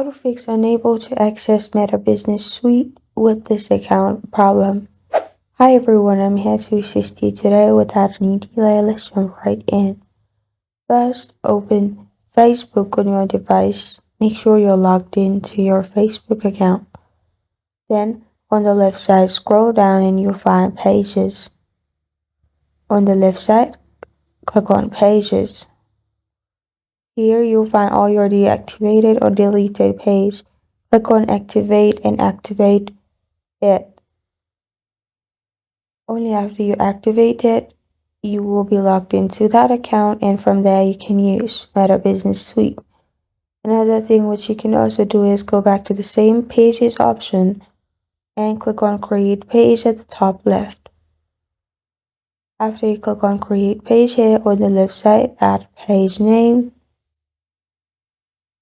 How to fix unable to access Meta Business Suite with this account problem. Hi everyone, I'm here to assist you today. Without any delay, let's jump right in. First, open Facebook on your device. Make sure you're logged into your Facebook account. Then, on the left side, scroll down and you'll find Pages. On the left side, click on Pages. Here you'll find all your deactivated or deleted page. Click on Activate and activate it. Only after you activate it, you will be logged into that account, and from there you can use Meta Business Suite. Another thing which you can also do is go back to the same Pages option and click on Create Page at the top left. After you click on Create Page here on the left side, add page name,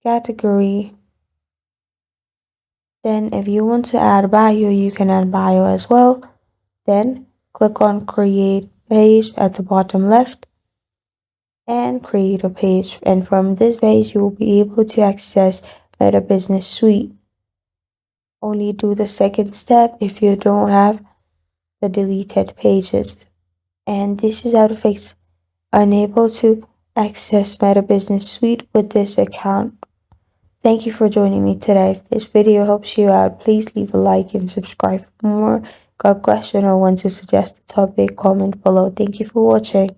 category. Then if you want to add bio, you can add bio as well. Then click on Create Page at the bottom left and create a page. And from this page, you will be able to access Meta Business Suite. Only do the second step if you don't have the deleted pages. And this is how to fix unable to access Meta Business Suite with this account. Thank you for joining me today. If this video helps you out, please leave a like and subscribe for more. Got a question or want to suggest a topic, comment below. Thank you for watching.